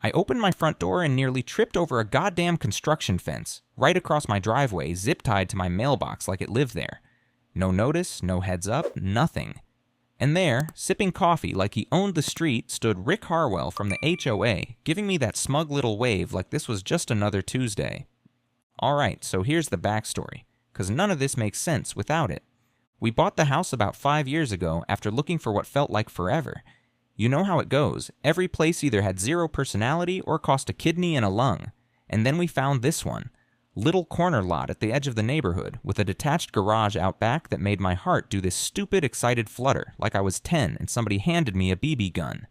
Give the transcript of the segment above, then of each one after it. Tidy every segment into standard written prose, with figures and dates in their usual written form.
I opened my front door and nearly tripped over a goddamn construction fence, right across my driveway, zip-tied to my mailbox like it lived there. No notice, no heads up, nothing. And there, sipping coffee like he owned the street, stood Rick Harwell from the HOA, giving me that smug little wave like this was just another Tuesday. Alright, so here's the backstory, because none of this makes sense without it. We bought the house about 5 years ago after looking for what felt like forever. You know how it goes. Every place either had zero personality or cost a kidney and a lung. And then we found this one. Little corner lot at the edge of the neighborhood with a detached garage out back that made my heart do this stupid excited flutter like I was 10 and somebody handed me a BB gun.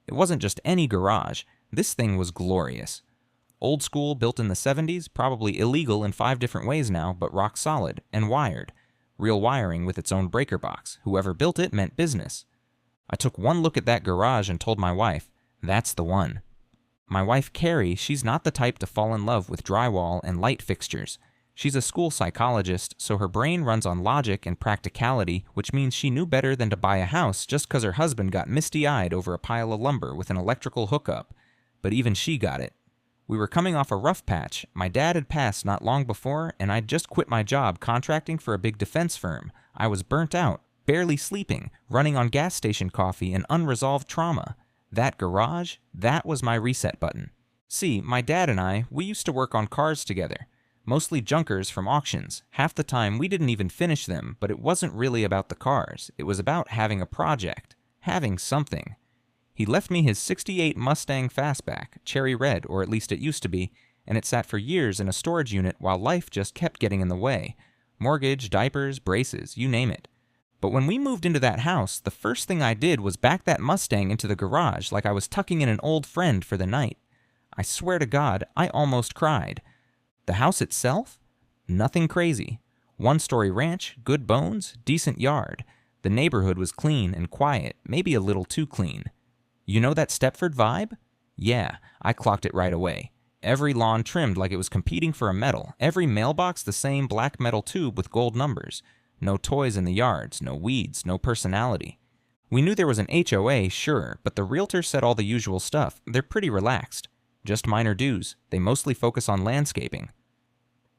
It wasn't just any garage. This thing was glorious. Old school, built in the 70s, probably illegal in 5 different ways now, but rock solid, and wired. Real wiring with its own breaker box. Whoever built it meant business. I took one look at that garage and told my wife, that's the one. My wife, Carrie, she's not the type to fall in love with drywall and light fixtures. She's a school psychologist, so her brain runs on logic and practicality, which means she knew better than to buy a house just because her husband got misty-eyed over a pile of lumber with an electrical hookup. But even she got it. We were coming off a rough patch. My dad had passed not long before, and I'd just quit my job contracting for a big defense firm. I was burnt out, barely sleeping, running on gas station coffee and unresolved trauma. That garage, that was my reset button. See, my dad and I, we used to work on cars together. Mostly junkers from auctions. Half the time we didn't even finish them, but it wasn't really about the cars. It was about having a project. Having something. He left me his '68 Mustang Fastback, cherry red, or at least it used to be, and it sat for years in a storage unit while life just kept getting in the way. Mortgage, diapers, braces, you name it. But when we moved into that house, the first thing I did was back that Mustang into the garage like I was tucking in an old friend for the night. I swear to God, I almost cried. The house itself? Nothing crazy. One-story ranch, good bones, decent yard. The neighborhood was clean and quiet, maybe a little too clean. You know that Stepford vibe? Yeah, I clocked it right away. Every lawn trimmed like it was competing for a medal. Every mailbox the same black metal tube with gold numbers. No toys in the yards, no weeds, no personality. We knew there was an HOA, sure, but the realtor said all the usual stuff. They're pretty relaxed. Just minor dues. They mostly focus on landscaping.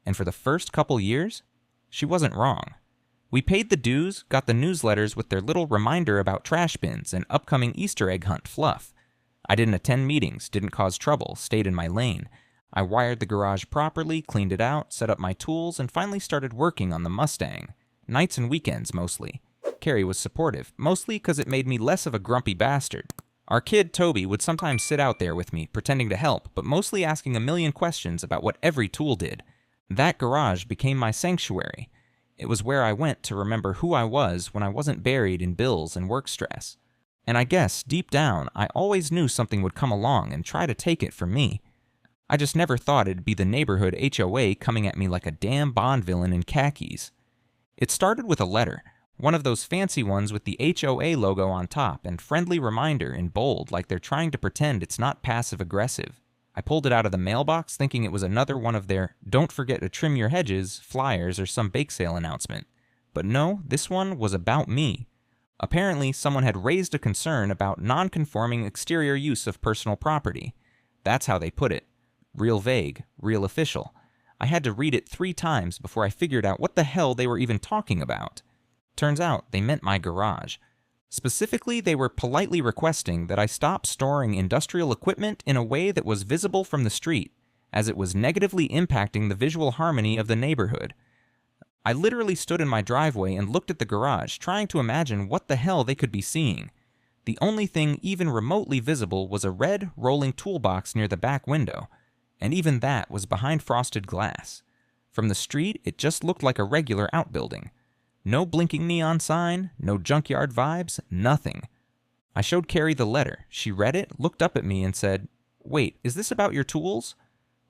And for the first couple years, she wasn't wrong. We paid the dues, got the newsletters with their little reminder about trash bins and upcoming Easter egg hunt fluff. I didn't attend meetings, didn't cause trouble, stayed in my lane. I wired the garage properly, cleaned it out, set up my tools, and finally started working on the Mustang. Nights and weekends, mostly. Carrie was supportive, mostly because it made me less of a grumpy bastard. Our kid, Toby, would sometimes sit out there with me, pretending to help, but mostly asking a million questions about what every tool did. That garage became my sanctuary. It was where I went to remember who I was when I wasn't buried in bills and work stress. And I guess, deep down, I always knew something would come along and try to take it from me. I just never thought it'd be the neighborhood HOA coming at me like a damn Bond villain in khakis. It started with a letter, one of those fancy ones with the HOA logo on top and friendly reminder in bold like they're trying to pretend it's not passive-aggressive. I pulled it out of the mailbox thinking it was another one of their "don't forget to trim your hedges" flyers or some bake sale announcement. But no, this one was about me. Apparently, someone had raised a concern about non-conforming exterior use of personal property. That's how they put it. Real vague, real official. I had to read it 3 times before I figured out what the hell they were even talking about. Turns out they meant my garage. Specifically, they were politely requesting that I stop storing industrial equipment in a way that was visible from the street, as it was negatively impacting the visual harmony of the neighborhood. I literally stood in my driveway and looked at the garage, trying to imagine what the hell they could be seeing. The only thing even remotely visible was a red, rolling toolbox near the back window. And even that was behind frosted glass. From the street, it just looked like a regular outbuilding. No blinking neon sign, no junkyard vibes, nothing. I showed Carrie the letter. She read it, looked up at me, and said, "Wait, is this about your tools?"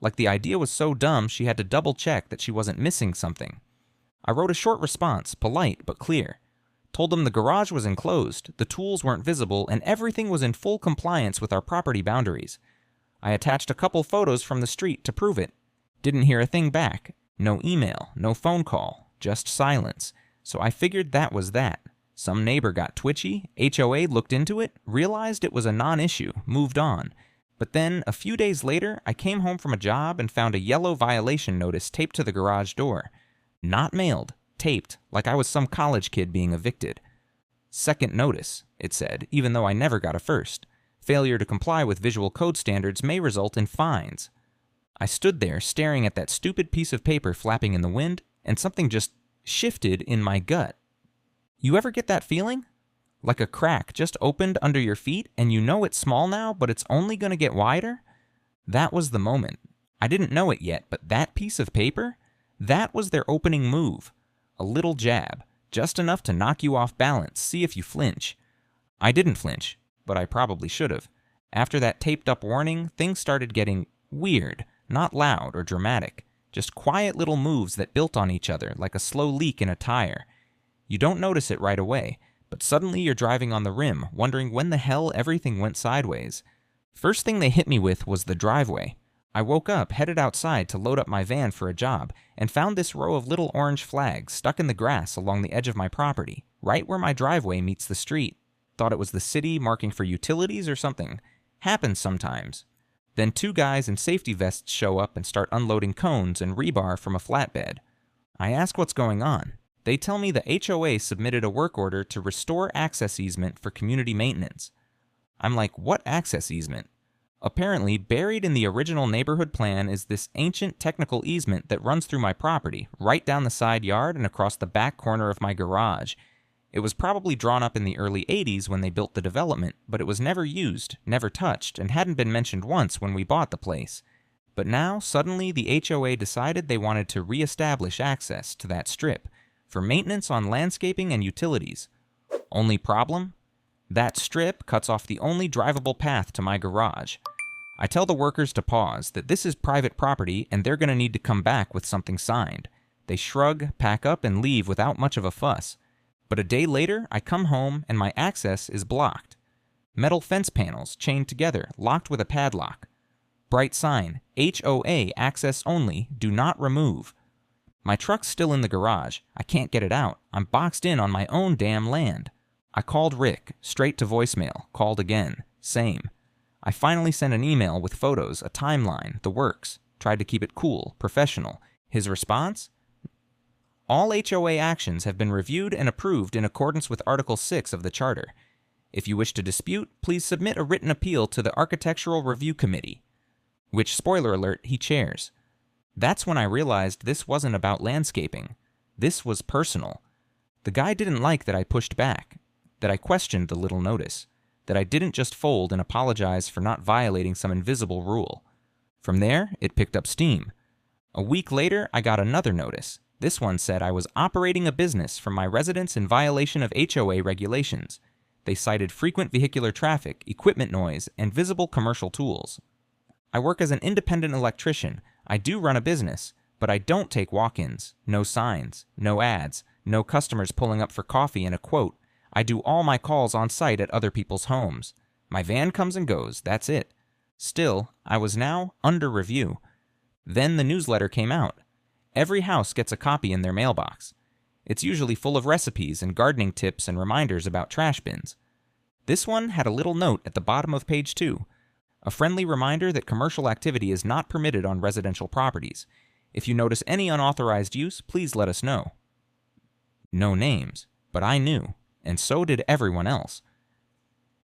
Like the idea was so dumb she had to double-check that she wasn't missing something. I wrote a short response, polite but clear. Told them the garage was enclosed, the tools weren't visible, and everything was in full compliance with our property boundaries. I attached a couple photos from the street to prove it. Didn't hear a thing back. No email, no phone call, just silence. So I figured that was that. Some neighbor got twitchy, HOA looked into it, realized it was a non-issue, moved on. But then, a few days later, I came home from a job and found a yellow violation notice taped to the garage door. Not mailed, taped, like I was some college kid being evicted. Second notice, it said, even though I never got a first. Failure to comply with visual code standards may result in fines. I stood there staring at that stupid piece of paper flapping in the wind, and something just shifted in my gut. You ever get that feeling? Like a crack just opened under your feet and you know it's small now, but it's only going to get wider? That was the moment. I didn't know it yet, but that piece of paper? That was their opening move. A little jab, just enough to knock you off balance, see if you flinch. I didn't flinch, but I probably should have. After that taped up warning, things started getting weird, not loud or dramatic, just quiet little moves that built on each other like a slow leak in a tire. You don't notice it right away, but suddenly you're driving on the rim, wondering when the hell everything went sideways. First thing they hit me with was the driveway. I woke up, headed outside to load up my van for a job, and found this row of little orange flags stuck in the grass along the edge of my property, right where my driveway meets the street. Thought it was the city marking for utilities or something. Happens sometimes. Then two guys in safety vests show up and start unloading cones and rebar from a flatbed. I ask what's going on. They tell me the HOA submitted a work order to restore access easement for community maintenance. I'm like, what access easement? Apparently, buried in the original neighborhood plan is this ancient technical easement that runs through my property, right down the side yard and across the back corner of my garage. It was probably drawn up in the early 80s when they built the development, but it was never used, never touched, and hadn't been mentioned once when we bought the place. But now, suddenly, the HOA decided they wanted to re-establish access to that strip for maintenance on landscaping and utilities. Only problem? That strip cuts off the only drivable path to my garage. I tell the workers to pause, that this is private property and they're going to need to come back with something signed. They shrug, pack up, and leave without much of a fuss. But a day later, I come home and my access is blocked. Metal fence panels chained together, locked with a padlock. Bright sign, HOA access only, do not remove. My truck's still in the garage. I can't get it out. I'm boxed in on my own damn land. I called Rick, straight to voicemail, called again, same. I finally sent an email with photos, a timeline, the works, tried to keep it cool, professional. His response? All HOA actions have been reviewed and approved in accordance with Article 6 of the Charter. If you wish to dispute, please submit a written appeal to the Architectural Review Committee, which, spoiler alert, he chairs. That's when I realized this wasn't about landscaping. This was personal. The guy didn't like that I pushed back, that I questioned the little notice, that I didn't just fold and apologize for not violating some invisible rule. From there, it picked up steam. A week later, I got another notice. This one said I was operating a business from my residence in violation of HOA regulations. They cited frequent vehicular traffic, equipment noise, and visible commercial tools. I work as an independent electrician. I do run a business, but I don't take walk-ins, no signs, no ads, no customers pulling up for coffee and a quote. I do all my calls on site at other people's homes. My van comes and goes, that's it. Still, I was now under review. Then the newsletter came out. Every house gets a copy in their mailbox. It's usually full of recipes and gardening tips and reminders about trash bins. This one had a little note at the bottom of page 2. A friendly reminder that commercial activity is not permitted on residential properties. If you notice any unauthorized use, please let us know. No names, but I knew, and so did everyone else.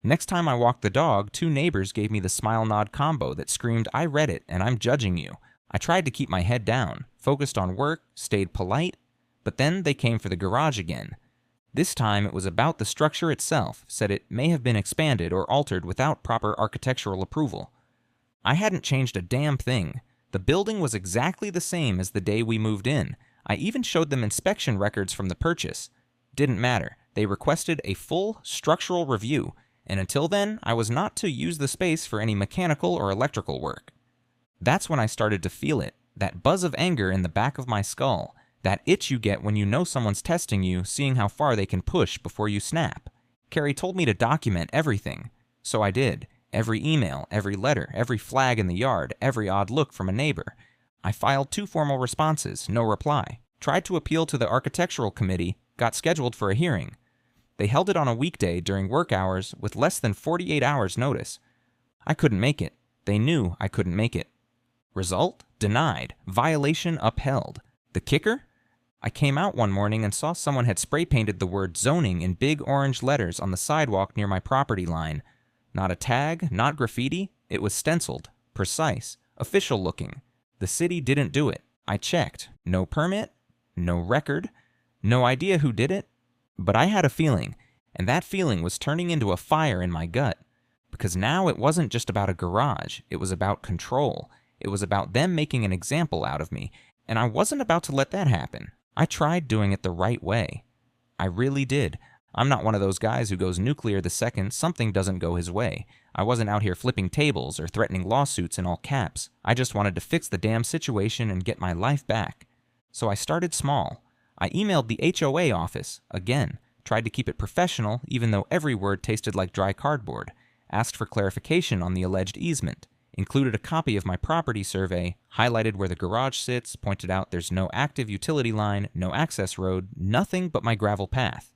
Next time I walked the dog, 2 neighbors gave me the smile-nod combo that screamed, "I read it, and I'm judging you." I tried to keep my head down, focused on work, stayed polite, but then they came for the garage again. This time it was about the structure itself, said it may have been expanded or altered without proper architectural approval. I hadn't changed a damn thing. The building was exactly the same as the day we moved in. I even showed them inspection records from the purchase. Didn't matter. They requested a full structural review, and until then, I was not to use the space for any mechanical or electrical work. That's when I started to feel it, that buzz of anger in the back of my skull. That itch you get when you know someone's testing you, seeing how far they can push before you snap. Carrie told me to document everything. So I did. Every email, every letter, every flag in the yard, every odd look from a neighbor. I filed 2 formal responses, no reply. Tried to appeal to the architectural committee, got scheduled for a hearing. They held it on a weekday during work hours with less than 48 hours notice. I couldn't make it. They knew I couldn't make it. Result? Denied. Violation upheld. The kicker? I came out one morning and saw someone had spray painted the word zoning in big orange letters on the sidewalk near my property line. Not a tag, not graffiti. It was stenciled, precise, official looking. The city didn't do it. I checked. No permit, no record, no idea who did it. But I had a feeling, and that feeling was turning into a fire in my gut. Because now it wasn't just about a garage, it was about control. It was about them making an example out of me, and I wasn't about to let that happen. I tried doing it the right way. I really did. I'm not one of those guys who goes nuclear the second something doesn't go his way. I wasn't out here flipping tables or threatening lawsuits in all caps. I just wanted to fix the damn situation and get my life back. So I started small. I emailed the HOA office, again, tried to keep it professional even though every word tasted like dry cardboard, asked for clarification on the alleged easement, included a copy of my property survey, highlighted where the garage sits, pointed out there's no active utility line, no access road, nothing but my gravel path.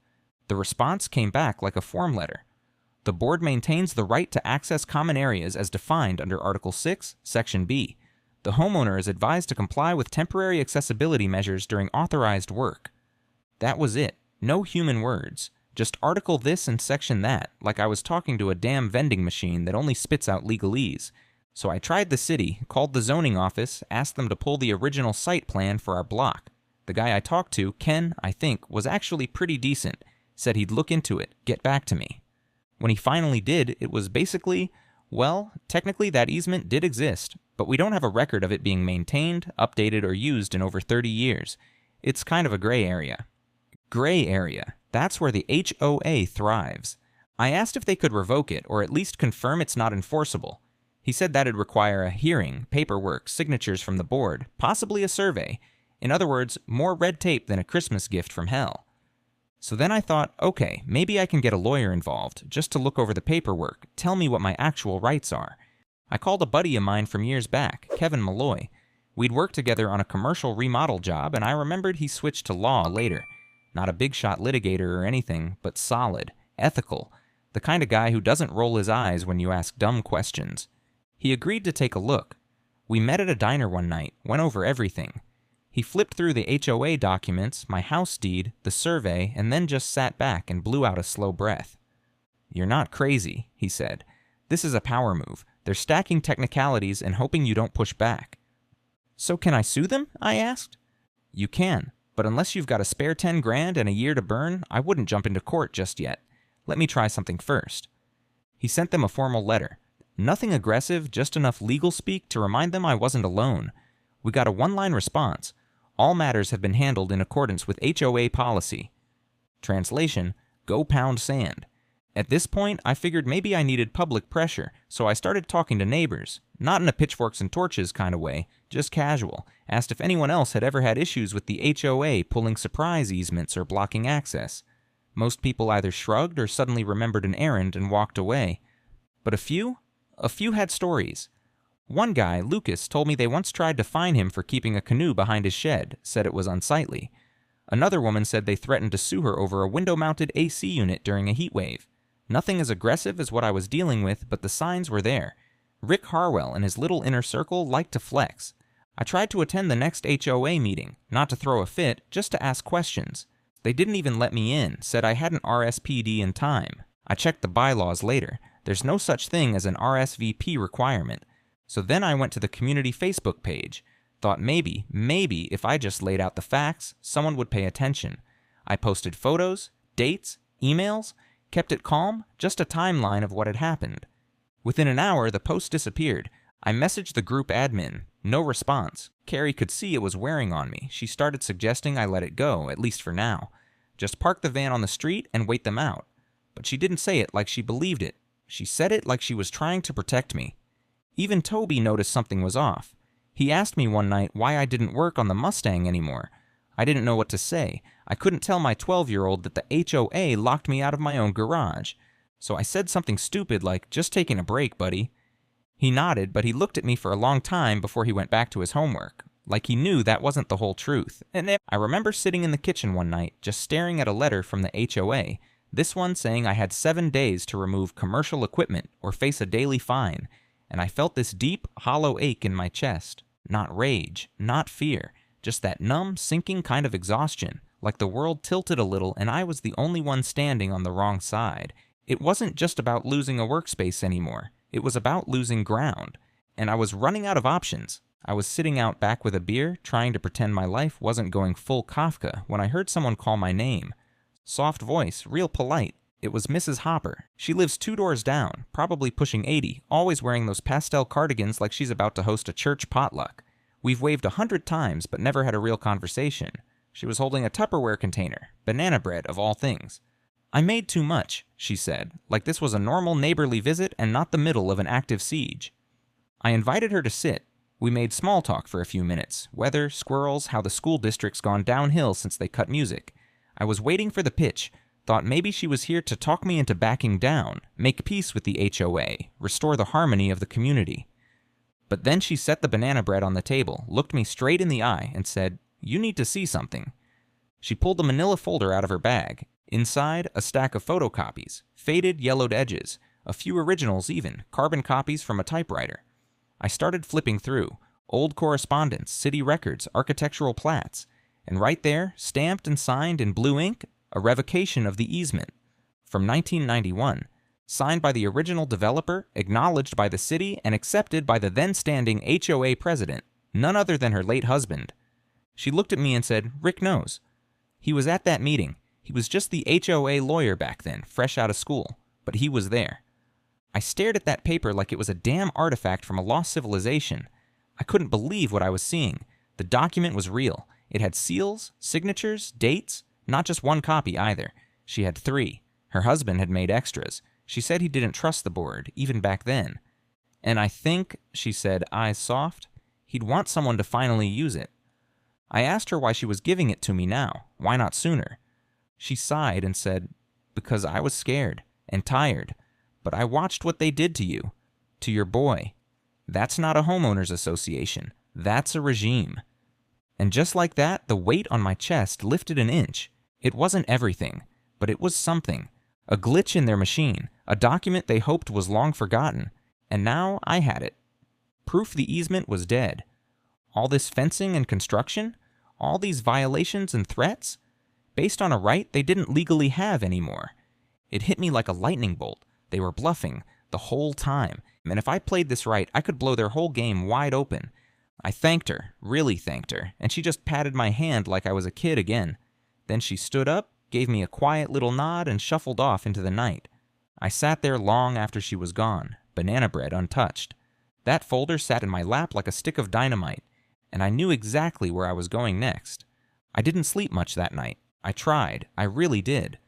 The response came back like a form letter. The board maintains the right to access common areas as defined under Article 6, Section B. The homeowner is advised to comply with temporary accessibility measures during authorized work. That was it. No human words. Just Article this and Section that, like I was talking to a damn vending machine that only spits out legalese. So I tried the city, called the zoning office, asked them to pull the original site plan for our block. The guy I talked to, Ken, I think, was actually pretty decent. Said he'd look into it, get back to me. When he finally did, it was basically, well, technically that easement did exist, but we don't have a record of it being maintained, updated, or used in over 30 years. It's kind of a gray area. Gray area. That's where the HOA thrives. I asked if they could revoke it, or at least confirm it's not enforceable. He said that'd require a hearing, paperwork, signatures from the board, possibly a survey. In other words, more red tape than a Christmas gift from hell. So then I thought, okay, maybe I can get a lawyer involved, just to look over the paperwork, tell me what my actual rights are. I called a buddy of mine from years back, Kevin Malloy. We'd worked together on a commercial remodel job, and I remembered he switched to law later. Not a big-shot litigator or anything, but solid, ethical, the kind of guy who doesn't roll his eyes when you ask dumb questions. He agreed to take a look. We met at a diner one night, went over everything. He flipped through the HOA documents, my house deed, the survey, and then just sat back and blew out a slow breath. "You're not crazy," he said. "This is a power move. They're stacking technicalities and hoping you don't push back." "So can I sue them?" I asked. "You can, but unless you've got a spare 10 grand and a year to burn, I wouldn't jump into court just yet. Let me try something first." He sent them a formal letter. Nothing aggressive, just enough legal speak to remind them I wasn't alone. We got a one-line response. All matters have been handled in accordance with HOA policy. Translation, go pound sand. At this point, I figured maybe I needed public pressure, so I started talking to neighbors. Not in a pitchforks and torches kind of way, just casual. Asked if anyone else had ever had issues with the HOA pulling surprise easements or blocking access. Most people either shrugged or suddenly remembered an errand and walked away. But a few had stories. One guy, Lucas, told me they once tried to fine him for keeping a canoe behind his shed, said it was unsightly. Another woman said they threatened to sue her over a window-mounted AC unit during a heat wave. Nothing as aggressive as what I was dealing with, but the signs were there. Rick Harwell and his little inner circle liked to flex. I tried to attend the next HOA meeting, not to throw a fit, just to ask questions. They didn't even let me in, said I hadn't RSPD in time. I checked the bylaws later. There's no such thing as an RSVP requirement. So then I went to the community Facebook page. Thought maybe if I just laid out the facts, someone would pay attention. I posted photos, dates, emails, kept it calm, just a timeline of what had happened. Within an hour, the post disappeared. I messaged the group admin. No response. Carrie could see it was wearing on me. She started suggesting I let it go, at least for now. Just park the van on the street and wait them out. But she didn't say it like she believed it. She said it like she was trying to protect me. Even Toby noticed something was off. He asked me one night why I didn't work on the Mustang anymore. I didn't know what to say. I couldn't tell my 12-year-old that the HOA locked me out of my own garage. So I said something stupid like, "Just taking a break, buddy." He nodded, but he looked at me for a long time before he went back to his homework, like he knew that wasn't the whole truth. And I remember sitting in the kitchen one night, just staring at a letter from the HOA, this one saying I had 7 days to remove commercial equipment or face a daily fine. and I felt this deep, hollow ache in my chest. Not rage, not fear, just that numb, sinking kind of exhaustion, like the world tilted a little and I was the only one standing on the wrong side. It wasn't just about losing a workspace anymore. It was about losing ground. And I was running out of options. I was sitting out back with a beer, trying to pretend my life wasn't going full Kafka, when I heard someone call my name. Soft voice, real polite. It was Mrs. Hopper. She lives 2 doors down, probably pushing 80, always wearing those pastel cardigans like she's about to host a church potluck. We've waved 100 times, but never had a real conversation. She was holding a Tupperware container, banana bread of all things. I made too much, she said, like this was a normal neighborly visit and not the middle of an active siege. I invited her to sit. We made small talk for a few minutes. Weather, squirrels, how the school district's gone downhill since they cut music. I was waiting for the pitch. Thought maybe she was here to talk me into backing down, make peace with the HOA, restore the harmony of the community. But then she set the banana bread on the table, looked me straight in the eye, and said, "You need to see something." She pulled a manila folder out of her bag. Inside, a stack of photocopies, faded, yellowed edges, a few originals even, carbon copies from a typewriter. I started flipping through, old correspondence, city records, architectural plats, and right there, stamped and signed in blue ink, a revocation of the easement from 1991, signed by the original developer, acknowledged by the city, and accepted by the then-standing HOA president, none other than her late husband. She looked at me and said, "Rick knows. He was at that meeting. He was just the HOA lawyer back then, fresh out of school, but he was there." I stared at that paper like it was a damn artifact from a lost civilization. I couldn't believe what I was seeing. The document was real. It had seals, signatures, dates, not just one copy either. She had 3. Her husband had made extras. She said he didn't trust the board, even back then. And I think, she said, eyes soft, he'd want someone to finally use it. I asked her why she was giving it to me now. Why not sooner? She sighed and said, "Because I was scared and tired. But I watched what they did to you, to your boy. That's not a homeowners association. That's a regime." And just like that, the weight on my chest lifted an inch. It wasn't everything, but it was something. A glitch in their machine, a document they hoped was long forgotten. And now I had it. Proof the easement was dead. All this fencing and construction, all these violations and threats, based on a right they didn't legally have anymore. It hit me like a lightning bolt. They were bluffing the whole time, and if I played this right, I could blow their whole game wide open. I thanked her, really thanked her, and she just patted my hand like I was a kid again. Then she stood up, gave me a quiet little nod, and shuffled off into the night. I sat there long after she was gone, banana bread untouched. That folder sat in my lap like a stick of dynamite, and I knew exactly where I was going next. I didn't sleep much that night. I tried. I really did.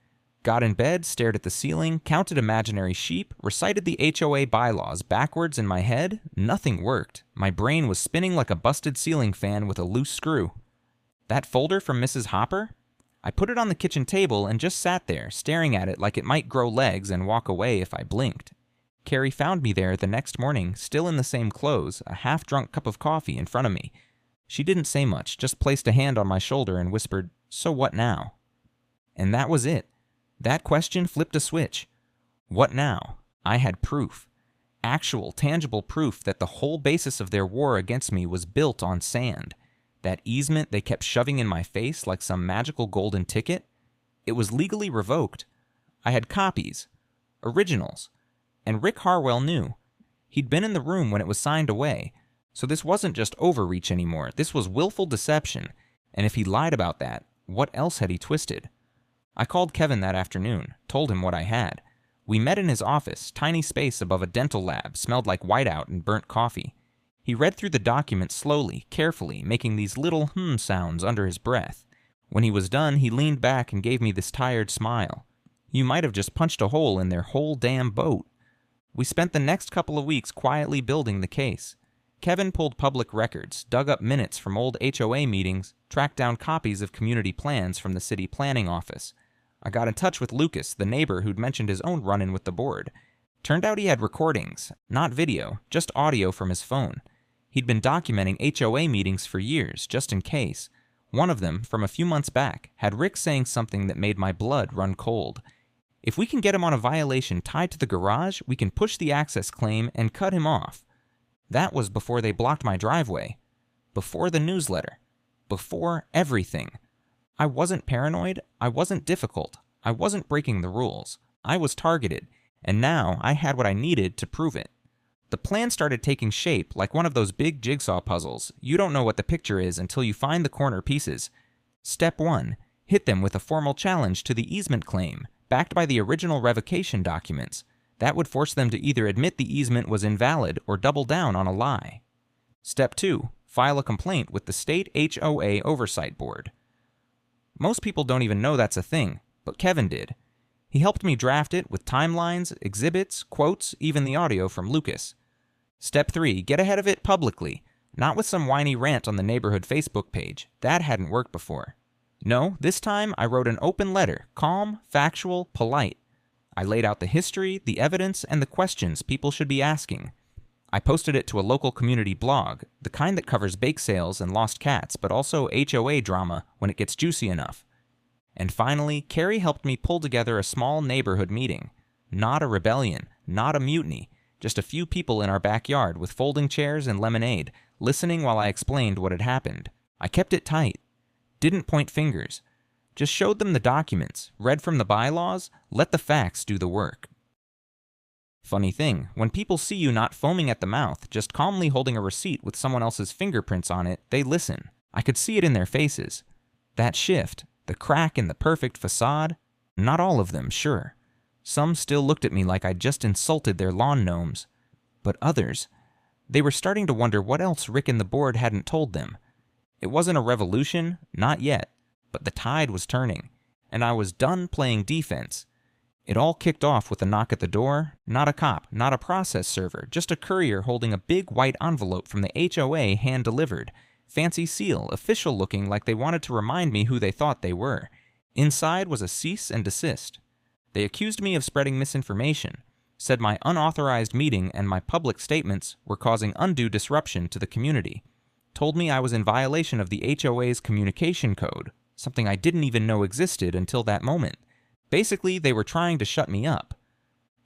Got in bed, stared at the ceiling, counted imaginary sheep, recited the HOA bylaws backwards in my head. Nothing worked. My brain was spinning like a busted ceiling fan with a loose screw. That folder from Mrs. Hopper? I put it on the kitchen table and just sat there, staring at it like it might grow legs and walk away if I blinked. Carrie found me there the next morning, still in the same clothes, a half-drunk cup of coffee in front of me. She didn't say much, just placed a hand on my shoulder and whispered, "So what now?" And that was it. That question flipped a switch. What now? I had proof. Actual, tangible proof that the whole basis of their war against me was built on sand. That easement they kept shoving in my face like some magical golden ticket, it was legally revoked. I had copies. Originals. And Rick Harwell knew. He'd been in the room when it was signed away. So this wasn't just overreach anymore. This was willful deception. And if he lied about that, what else had he twisted? I called Kevin that afternoon, told him what I had. We met in his office, tiny space above a dental lab, smelled like whiteout and burnt coffee. He read through the document slowly, carefully, making these little sounds under his breath. When he was done, he leaned back and gave me this tired smile. You might have just punched a hole in their whole damn boat. We spent the next couple of weeks quietly building the case. Kevin pulled public records, dug up minutes from old HOA meetings, tracked down copies of community plans from the city planning office. I got in touch with Lucas, the neighbor who'd mentioned his own run-in with the board. Turned out he had recordings, not video, just audio from his phone. He'd been documenting HOA meetings for years, just in case. One of them, from a few months back, had Rick saying something that made my blood run cold. If we can get him on a violation tied to the garage, we can push the access claim and cut him off. That was before they blocked my driveway. Before the newsletter. Before everything. I wasn't paranoid. I wasn't difficult. I wasn't breaking the rules. I was targeted, and now I had what I needed to prove it. The plan started taking shape like one of those big jigsaw puzzles. You don't know what the picture is until you find the corner pieces. Step 1. Hit them with a formal challenge to the easement claim, backed by the original revocation documents. That would force them to either admit the easement was invalid or double down on a lie. Step 2. File a complaint with the state HOA oversight board. Most people don't even know that's a thing, but Kevin did. He helped me draft it with timelines, exhibits, quotes, even the audio from Lucas. Step 3. Get ahead of it publicly, not with some whiny rant on the neighborhood Facebook page. That hadn't worked before. No, this time I wrote an open letter, calm, factual, polite. I laid out the history, the evidence, and the questions people should be asking. I posted it to a local community blog, the kind that covers bake sales and lost cats, but also HOA drama when it gets juicy enough. And finally, Carrie helped me pull together a small neighborhood meeting. Not a rebellion, not a mutiny, just a few people in our backyard with folding chairs and lemonade, listening while I explained what had happened. I kept it tight. Didn't point fingers. Just showed them the documents, read from the bylaws, let the facts do the work. Funny thing, when people see you not foaming at the mouth, just calmly holding a receipt with someone else's fingerprints on it, they listen. I could see it in their faces. That shift, the crack in the perfect facade, not all of them, sure. Some still looked at me like I'd just insulted their lawn gnomes. But others, they were starting to wonder what else Rick and the board hadn't told them. It wasn't a revolution, not yet, but the tide was turning, and I was done playing defense. It all kicked off with a knock at the door, not a cop, not a process server, just a courier holding a big white envelope from the HOA hand-delivered. Fancy seal, official looking like they wanted to remind me who they thought they were. Inside was a cease and desist. They accused me of spreading misinformation, said my unauthorized meeting and my public statements were causing undue disruption to the community, told me I was in violation of the HOA's communication code, something I didn't even know existed until that moment. Basically, they were trying to shut me up.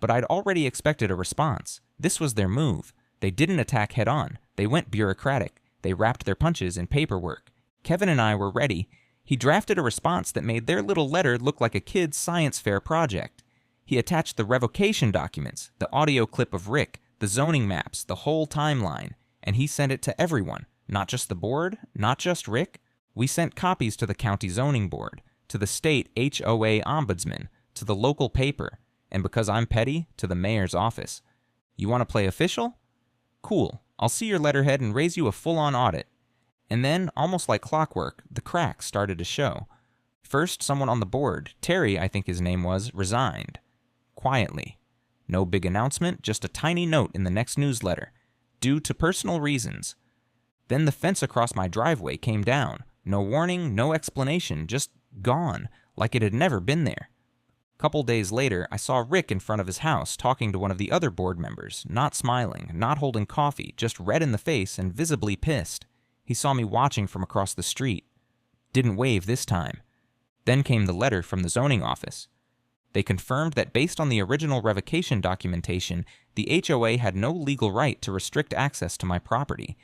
But I'd already expected a response. This was their move. They didn't attack head-on. They went bureaucratic. They wrapped their punches in paperwork. Kevin and I were ready. He drafted a response that made their little letter look like a kid's science fair project. He attached the revocation documents, the audio clip of Rick, the zoning maps, the whole timeline, and he sent it to everyone, not just the board, not just Rick. We sent copies to the county zoning board, to the state HOA ombudsman, to the local paper, and because I'm petty, to the mayor's office. You want to play official? Cool. I'll see your letterhead and raise you a full-on audit. And then, almost like clockwork, the cracks started to show. First, someone on the board, Terry I think his name was, resigned. Quietly. No big announcement, just a tiny note in the next newsletter. Due to personal reasons. Then the fence across my driveway came down. No warning, no explanation, just gone, like it had never been there. Couple days later, I saw Rick in front of his house talking to one of the other board members, not smiling, not holding coffee, just red in the face and visibly pissed. He saw me watching from across the street. Didn't wave this time. Then came the letter from the zoning office. They confirmed that based on the original revocation documentation, the HOA had no legal right to restrict access to my property.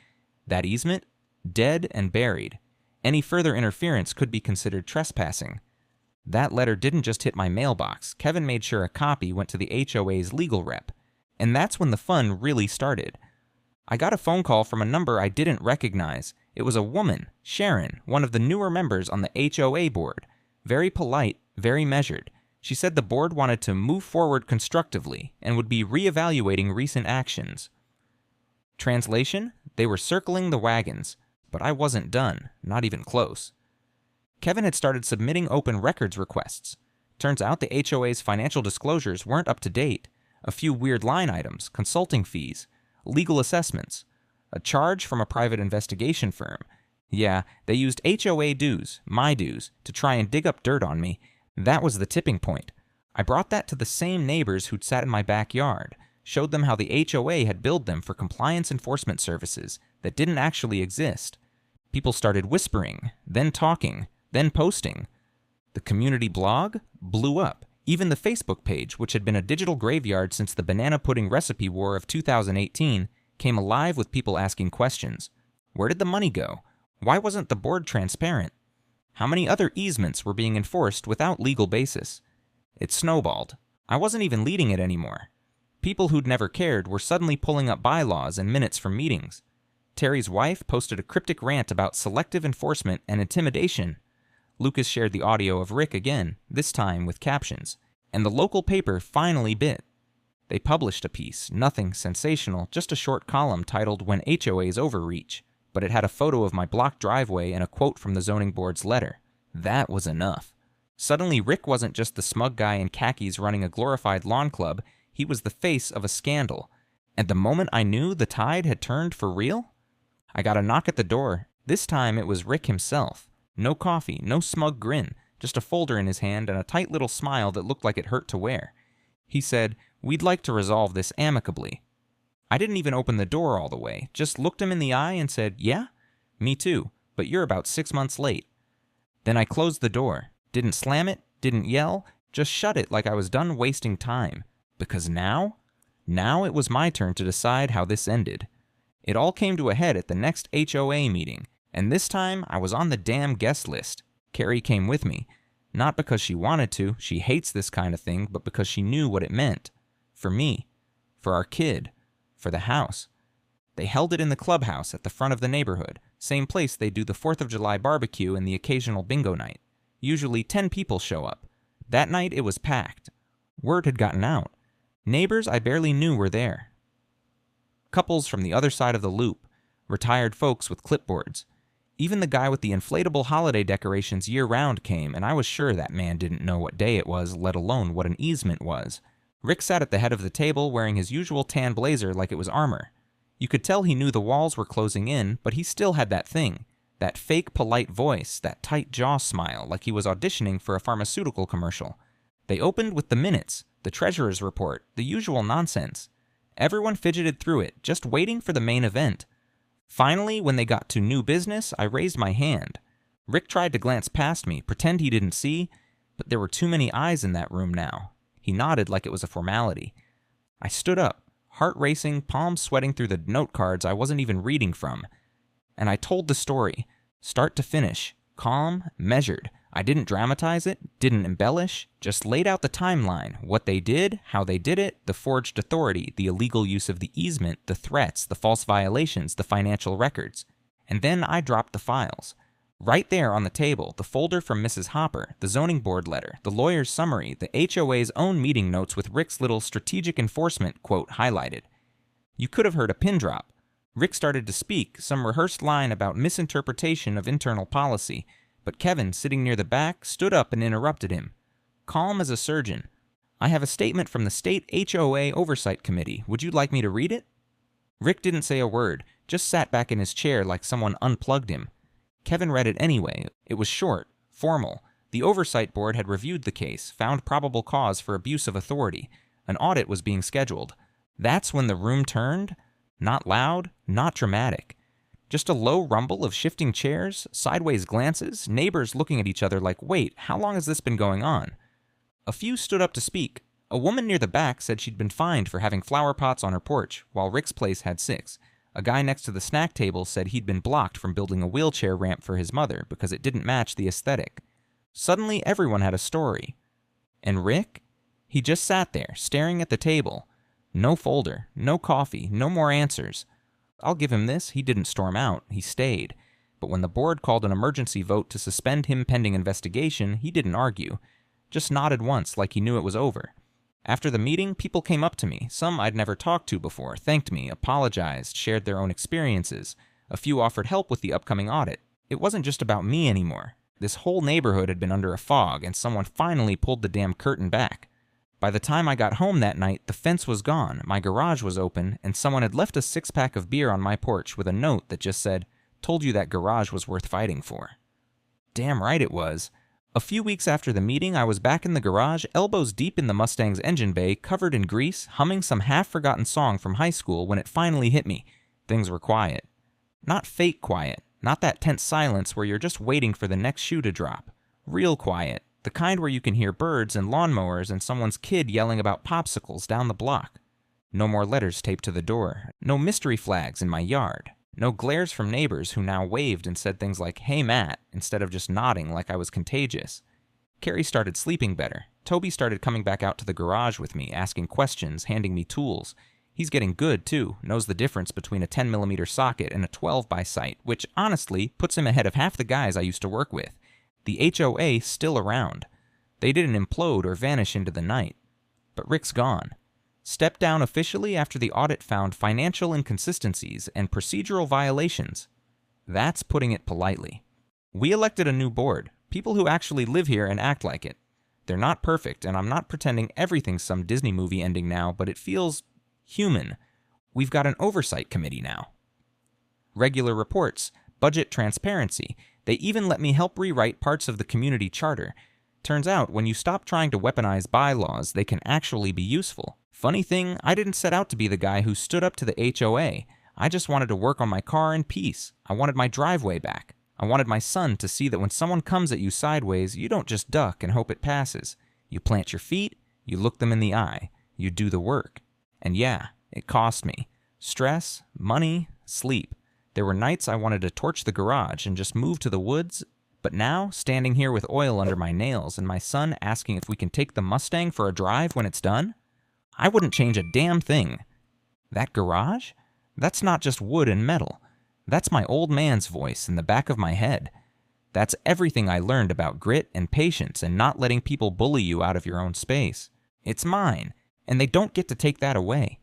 That easement? Dead and buried. Any further interference could be considered trespassing. That letter didn't just hit my mailbox. Kevin made sure a copy went to the HOA's legal rep. And that's when the fun really started. I got a phone call from a number I didn't recognize. It was a woman, Sharon, one of the newer members on the HOA board. Very polite, very measured. She said the board wanted to move forward constructively and would be reevaluating recent actions. Translation? They were circling the wagons. But I wasn't done, not even close. Kevin had started submitting open records requests. Turns out the HOA's financial disclosures weren't up to date. A few weird line items, consulting fees, legal assessments, a charge from a private investigation firm. Yeah, they used HOA dues, my dues, to try and dig up dirt on me. That was the tipping point. I brought that to the same neighbors who'd sat in my backyard, showed them how the HOA had billed them for compliance enforcement services that didn't actually exist. People started whispering, then talking, then posting. The community blog blew up. Even the Facebook page, which had been a digital graveyard since the banana pudding recipe war of 2018, came alive with people asking questions. Where did the money go? Why wasn't the board transparent? How many other easements were being enforced without legal basis? It snowballed. I wasn't even leading it anymore. People who'd never cared were suddenly pulling up bylaws and minutes from meetings. Terry's wife posted a cryptic rant about selective enforcement and intimidation. Lucas shared the audio of Rick again, this time with captions. And the local paper finally bit. They published a piece, nothing sensational, just a short column titled "When HOAs Overreach," but it had a photo of my blocked driveway and a quote from the zoning board's letter. That was enough. Suddenly, Rick wasn't just the smug guy in khakis running a glorified lawn club, he was the face of a scandal. And the moment I knew the tide had turned for real, I got a knock at the door. This time it was Rick himself. No coffee, no smug grin, just a folder in his hand and a tight little smile that looked like it hurt to wear. He said, "We'd like to resolve this amicably." I didn't even open the door all the way, just looked him in the eye and said, "Yeah? Me too, but you're about 6 months late." Then I closed the door, didn't slam it, didn't yell, just shut it like I was done wasting time. Because now it was my turn to decide how this ended. It all came to a head at the next HOA meeting, and this time I was on the damn guest list. Carrie came with me. Not because she wanted to, she hates this kind of thing, but because she knew what it meant. For me. For our kid. For the house. They held it in the clubhouse at the front of the neighborhood, same place they do the 4th of July barbecue and the occasional bingo night. Usually 10 people show up. That night it was packed. Word had gotten out. Neighbors I barely knew were there. Couples from the other side of the loop. Retired folks with clipboards. Even the guy with the inflatable holiday decorations year-round came, and I was sure that man didn't know what day it was, let alone what an easement was. Rick sat at the head of the table wearing his usual tan blazer like it was armor. You could tell he knew the walls were closing in, but he still had that thing. That fake polite voice, that tight jaw smile, like he was auditioning for a pharmaceutical commercial. They opened with the minutes, the treasurer's report, the usual nonsense. Everyone fidgeted through it, just waiting for the main event. Finally, when they got to new business, I raised my hand. Rick tried to glance past me, pretend he didn't see, but there were too many eyes in that room now. He nodded like it was a formality. I stood up, heart racing, palms sweating through the note cards I wasn't even reading from. And I told the story, start to finish, calm, measured. I didn't dramatize it, didn't embellish, just laid out the timeline, what they did, how they did it, the forged authority, the illegal use of the easement, the threats, the false violations, the financial records. And then I dropped the files. Right there on the table, the folder from Mrs. Hopper, the zoning board letter, the lawyer's summary, the HOA's own meeting notes with Rick's little strategic enforcement quote highlighted. You could have heard a pin drop. Rick started to speak, some rehearsed line about misinterpretation of internal policy, but Kevin, sitting near the back, stood up and interrupted him. Calm as a surgeon. "I have a statement from the State HOA Oversight Committee. Would you like me to read it?" Rick didn't say a word, just sat back in his chair like someone unplugged him. Kevin read it anyway. It was short, formal. The Oversight Board had reviewed the case, found probable cause for abuse of authority. An audit was being scheduled. That's when the room turned. Not loud, not dramatic. Just a low rumble of shifting chairs, sideways glances, neighbors looking at each other like, wait, how long has this been going on? A few stood up to speak. A woman near the back said she'd been fined for having flower pots on her porch, while Rick's place had 6. A guy next to the snack table said he'd been blocked from building a wheelchair ramp for his mother because it didn't match the aesthetic. Suddenly, everyone had a story. And Rick? He just sat there, staring at the table. No folder, no coffee, no more answers. I'll give him this, he didn't storm out, he stayed. But when the board called an emergency vote to suspend him pending investigation, he didn't argue. Just nodded once like he knew it was over. After the meeting, people came up to me, some I'd never talked to before, thanked me, apologized, shared their own experiences. A few offered help with the upcoming audit. It wasn't just about me anymore. This whole neighborhood had been under a fog, and someone finally pulled the damn curtain back. By the time I got home that night, the fence was gone, my garage was open, and someone had left a 6-pack of beer on my porch with a note that just said, "Told you that garage was worth fighting for." Damn right it was. A few weeks after the meeting, I was back in the garage, elbows deep in the Mustang's engine bay, covered in grease, humming some half-forgotten song from high school when it finally hit me. Things were quiet. Not fake quiet. Not that tense silence where you're just waiting for the next shoe to drop. Real quiet. The kind where you can hear birds and lawnmowers and someone's kid yelling about popsicles down the block. No more letters taped to the door. No mystery flags in my yard. No glares from neighbors who now waved and said things like, "Hey, Matt," instead of just nodding like I was contagious. Carrie started sleeping better. Toby started coming back out to the garage with me, asking questions, handing me tools. He's getting good, too, knows the difference between a 10mm socket and a 12 by sight, which, honestly, puts him ahead of half the guys I used to work with. The HOA still around. They didn't implode or vanish into the night. But Rick's gone. Stepped down officially after the audit found financial inconsistencies and procedural violations. That's putting it politely. We elected a new board, people who actually live here and act like it. They're not perfect, and I'm not pretending everything's some Disney movie ending now, but it feels human. We've got an oversight committee now. Regular reports, budget transparency. They even let me help rewrite parts of the community charter. Turns out, when you stop trying to weaponize bylaws, they can actually be useful. Funny thing, I didn't set out to be the guy who stood up to the HOA. I just wanted to work on my car in peace. I wanted my driveway back. I wanted my son to see that when someone comes at you sideways, you don't just duck and hope it passes. You plant your feet, you look them in the eye, you do the work. And yeah, it cost me. Stress, money, sleep. There were nights I wanted to torch the garage and just move to the woods, but now, standing here with oil under my nails and my son asking if we can take the Mustang for a drive when it's done, I wouldn't change a damn thing. That garage? That's not just wood and metal. That's my old man's voice in the back of my head. That's everything I learned about grit and patience and not letting people bully you out of your own space. It's mine, and they don't get to take that away.